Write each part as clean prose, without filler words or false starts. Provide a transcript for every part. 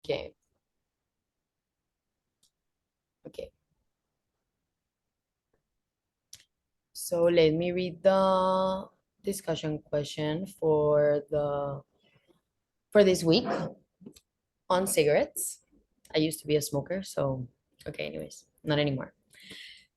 Okay. Okay. So let me read the discussion question for this week on cigarettes. I used to be a smoker, so okay, anyways, not anymore.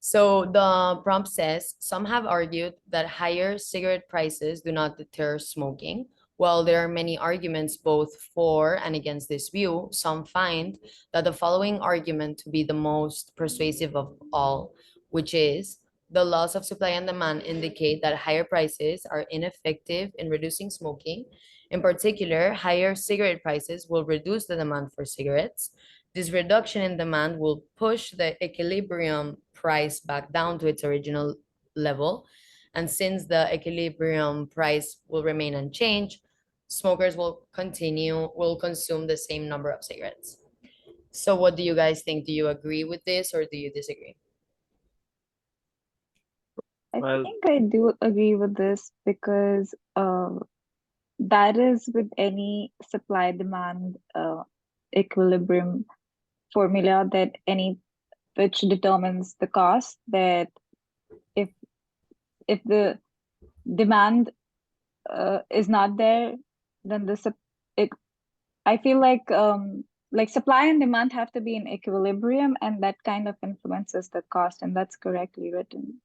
So the prompt says, some have argued that higher cigarette prices do not deter smoking. While there are many arguments both for and against this view, some find that the following argument to be the most persuasive of all, which is the laws of supply and demand indicate that higher prices are ineffective in reducing smoking. In particular, higher cigarette prices will reduce the demand for cigarettes. This reduction in demand will push the equilibrium price back down to its original level. And since the equilibrium price will remain unchanged, smokers will consume the same number of cigarettes. So what do you guys think? Do you agree with this or do you disagree? I Well, think I do agree with this because that is with any supply demand equilibrium formula that which determines the cost, that if the demand is not there, then I feel like supply and demand have to be in equilibrium, and that kind of influences the cost, and that's correctly written.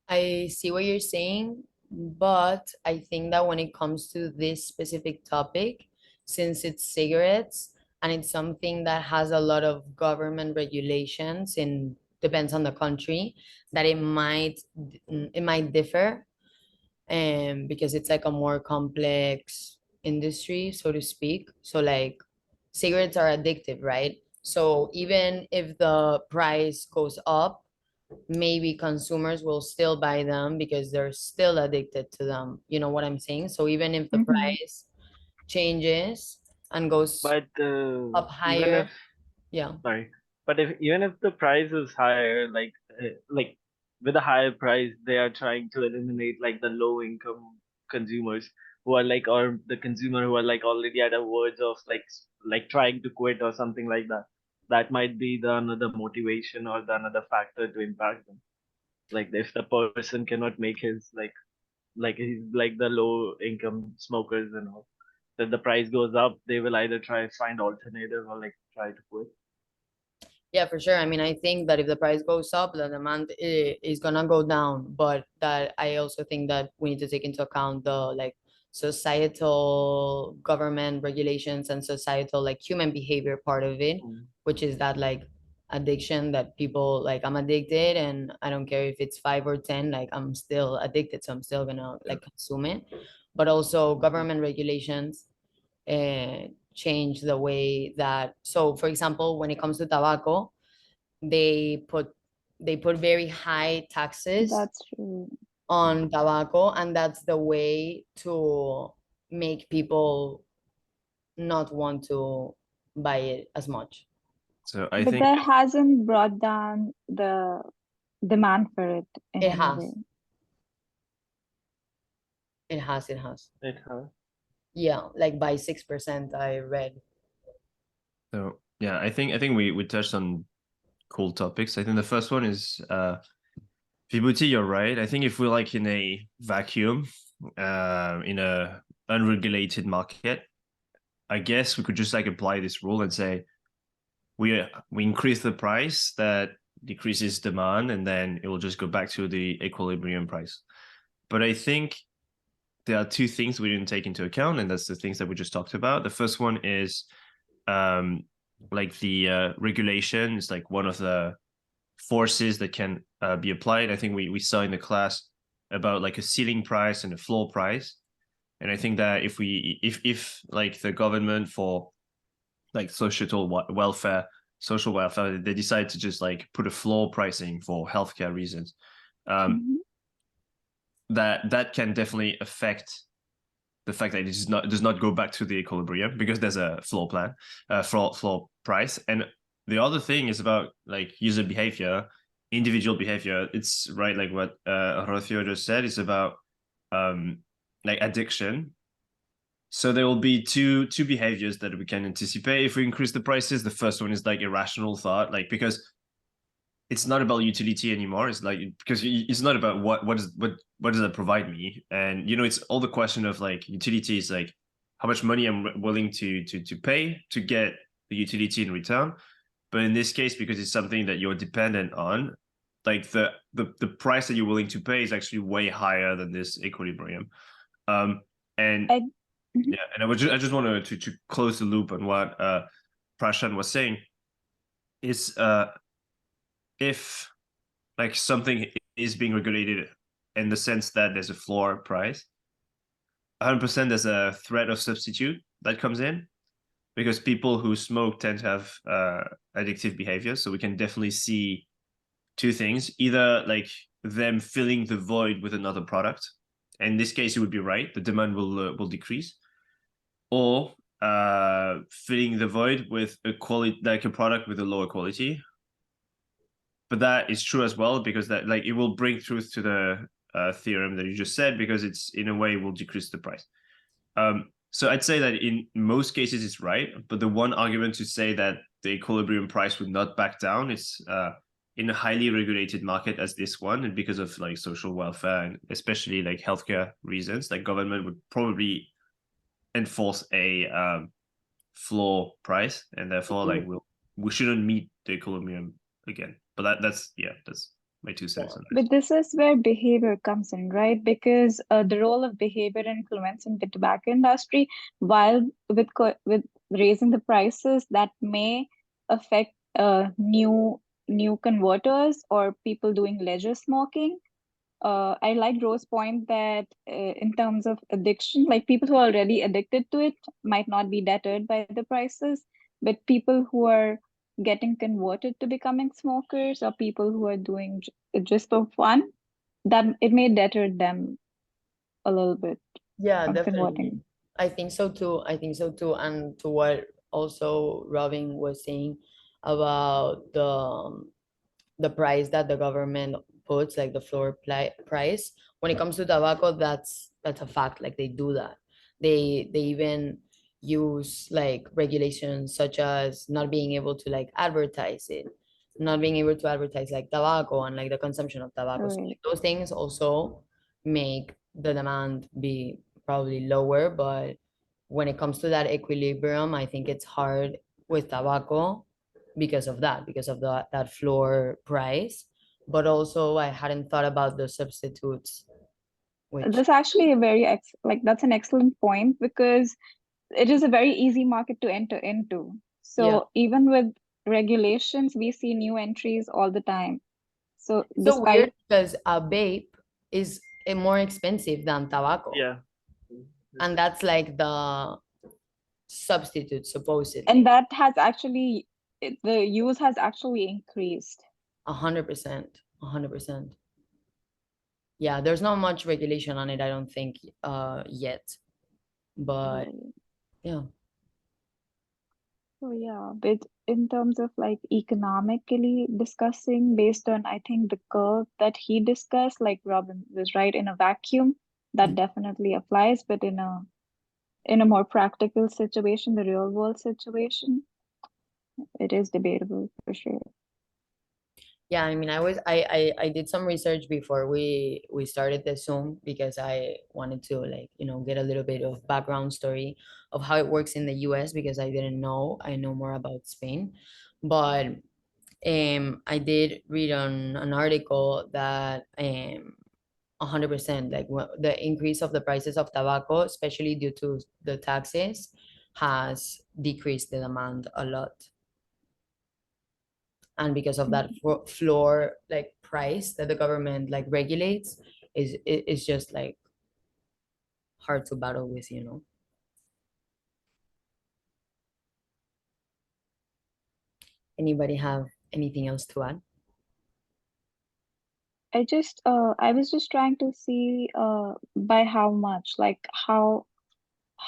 I see what you're saying, but I think that when it comes to this specific topic, since it's cigarettes and it's something that has a lot of government regulations and depends on the country, that it might differ, and because it's like a more complex industry, so to speak. So like cigarettes are addictive, right? So even if the price goes up, maybe consumers will still buy them because they're still addicted to them. You know what I'm saying? So even if the Mm-hmm. price changes and goes but up even if higher, yeah. sorry, but if even if the price is higher, like with a higher price, they are trying to eliminate like the low income consumers who are like, or the consumer who are like already at a verge of like trying to quit or something like that. That might be the another motivation or the another factor to impact them. Like if the person cannot make his like he's like the low income smokers and all, that the price goes up, they will either try find alternative or like try to quit. Yeah, for sure. I mean, I think that if the price goes up, the demand is gonna go down. But that I also think that we need to take into account the like societal government regulations and societal like human behavior part of it, Mm. which is that like addiction that people like I'm addicted and I don't care if it's 5 or 10, like I'm still addicted, so I'm still gonna like consume it. But also government regulations change the way that, so for example, when it comes to tobacco, they put very high taxes That's true. on tobacco, and that's the way to make people not want to buy it as much. So I But think that hasn't brought down the demand for it in It any way. has, it has. It has. Yeah, like by 6%, I read. so. Yeah, I think we touched on cool topics. I think the first one is Vibhuti, you're right. I think if we're like in a vacuum, in a unregulated market, I guess we could just like apply this rule and say we increase the price, that decreases demand, and then it will just go back to the equilibrium price. But I think there are two things we didn't take into account, and that's the things that we just talked about. The first one is like the regulation is like one of the forces that can be applied. I think we saw in the class about like a ceiling price and a floor price. And I think that if like the government for like social welfare, they decide to just like put a floor pricing for healthcare reasons, Mhm. that can definitely affect the fact that it does not go back to the equilibrium because there's a floor plan, floor price. And the other thing is about like user behavior, individual behavior. It's right like what Rocio just said. It's about like addiction. So there will be two behaviors that we can anticipate if we increase the prices. The first one is like irrational thought, like because it's not about utility anymore. It's like because it's not about what does it provide me, and it's all the question of like utility is like how much money I'm willing to pay to get the utility in return. But in this case, because it's something that you're dependent on, like the price that you're willing to pay is actually way higher than this equilibrium. And I, Mhm. yeah, and I just want to close the loop on what Prashant was saying. Is if like something is being regulated in the sense that there's a floor price, 100% there's a threat of substitute that comes in because people who smoke tend to have addictive behavior. So we can definitely see two things: either like them filling the void with another product. In this case, it would be right; the demand will decrease, or filling the void with a quality, like a product with a lower quality. But that is true as well because that like it will bring truth to the theorem that you just said because it's in a way will decrease the price. So I'd say that in most cases it's right, but the one argument to say that the equilibrium price would not back down is in a highly regulated market as this one, and because of like social welfare and especially like healthcare reasons, like government would probably enforce a floor price, and therefore like we shouldn't meet the equilibrium again. But that's my 2 cents on this. But this is where behavior comes in, right? Because the role of behavior influencing the tobacco industry, while with raising the prices, that may affect new converters or people doing leisure smoking. I like Rose's point that in terms of addiction, like people who are already addicted to it might not be deterred by the prices, but people who are getting converted to becoming smokers or people who are doing it just for fun, that it may deter them a little bit Yeah, from definitely. converting. I think so too. I think so too. And to what also Robin was saying about the price that the government puts, like the floor price. When it comes to tobacco, that's a fact. Like they do that. They even use like regulations such as not being able to like advertise it, not being able to advertise like tobacco and like the consumption of tobacco. So Right. like, those things also make the demand be probably lower. But when it comes to that equilibrium, I think it's hard with tobacco because of that floor price. But also I hadn't thought about the substitutes, which That's actually a that's an excellent point because it is a very easy market to enter into. yeah, So even with regulations, we see new entries all the time. So it's so weird despite because a vape is more expensive than tobacco, Yeah. and that's like the substitute and supposedly. that has actually the use has actually increased. 100%, 100%. Yeah, there's not much regulation on it, I don't think, yet. But Right. yeah. So yeah, but in terms of like economically discussing based on I think the curve that he discussed, like Robin was right, in a vacuum, that definitely applies, but in a more practical situation, the real world situation, it is debatable for sure. Yeah, I mean, I did some research before we started the Zoom because I wanted to like, get a little bit of background story of how it works in the US because I didn't know. I know more about Spain. But I did read on an article that 100% like the increase of the prices of tobacco, especially due to the taxes, has decreased the demand a lot. And because of that floor like price that the government like regulates is just like hard to battle with. Anybody have anything else to add? I was just trying to see by how much, like how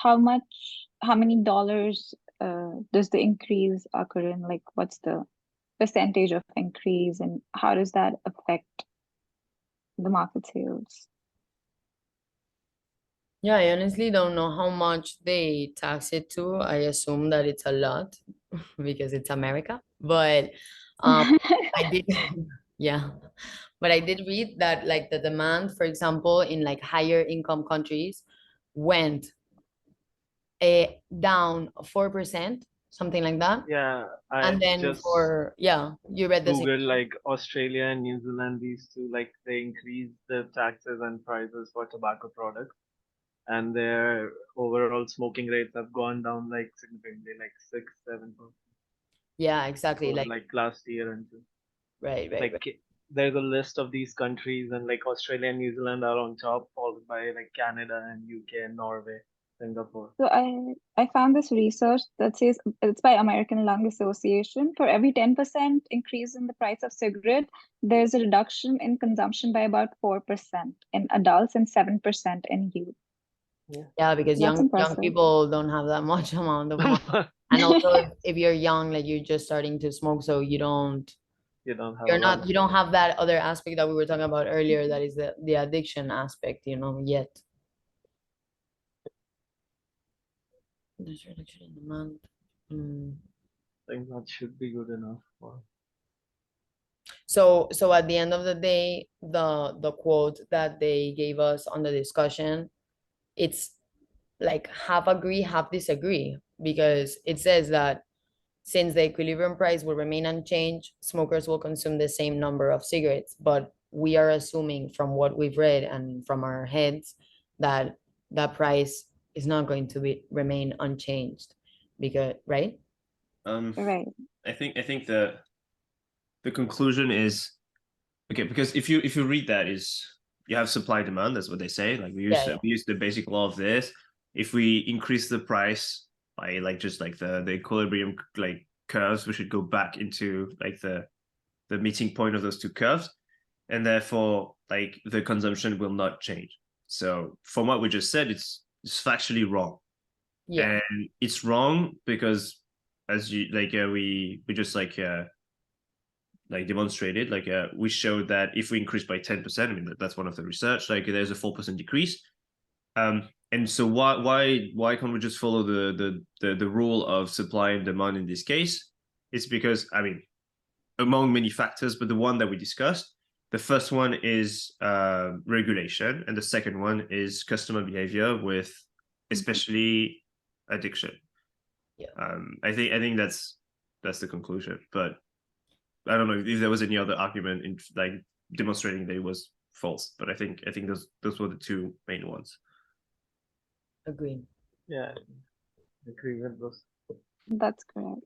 much, how many dollars does the increase occur in? Like what's the percentage of increase and how does that affect the market sales? Yeah, I honestly don't know how much they tax it to. I assume that it's a lot because it's America. But I did, yeah. But I did read that like the demand, for example, in like higher income countries went down 4%, something like that. Yeah, I And then just for, yeah, you read the same. Google like Australia and New Zealand, these two, like they increased the taxes and prices for tobacco products, and their overall smoking rates have gone down like significantly, like 6-7% Yeah, exactly. for Like, like last year and two. right. Like there's a list of these countries, and like Australia and New Zealand are on top, followed by like Canada and UK and Norway, Singapore. So I found this research that says it's by American Lung Association. For every 10% increase in the price of cigarette, there's a reduction in consumption by about 4% in adults and 7% in youth. Yeah, because That's young impressive. people don't have that much amount of money. Yeah. And also if you're young, like you're just starting to smoke, so You don't have a lot of you don't have that other aspect that we were talking about earlier, that is the addiction aspect, yet. There's reduction in demand. Mm. I think that should be good enough for. So at the end of the day, the quote that they gave us on the discussion, it's like half agree, half disagree, because it says that since the equilibrium price will remain unchanged, smokers will consume the same number of cigarettes. But we are assuming from what we've read and from our heads that that price is not going to remain unchanged, because, right? Right. I think the conclusion is okay, because if you read that, is you have supply demand, that's what they say. Like Yeah. we use the basic law of this. If we increase the price by like just like the equilibrium like curves, we should go back into like the meeting point of those two curves, and therefore like the consumption will not change. So from what we just said, it's factually wrong. Yeah. And it's wrong because as you like we just like demonstrated, like we showed that if we increase by 10%, I mean that's one of the research, like there's a 4% decrease. And so why can't we just follow the rule of supply and demand in this case? It's because, I mean, among many factors, but the one that we discussed, the first one is regulation, and the second one is customer behavior, with especially addiction. Yeah. I think that's the conclusion, but I don't know if there was any other argument in like demonstrating that it was false, but I think those were the two main ones. Agreed. Yeah, I agree with those. That's correct.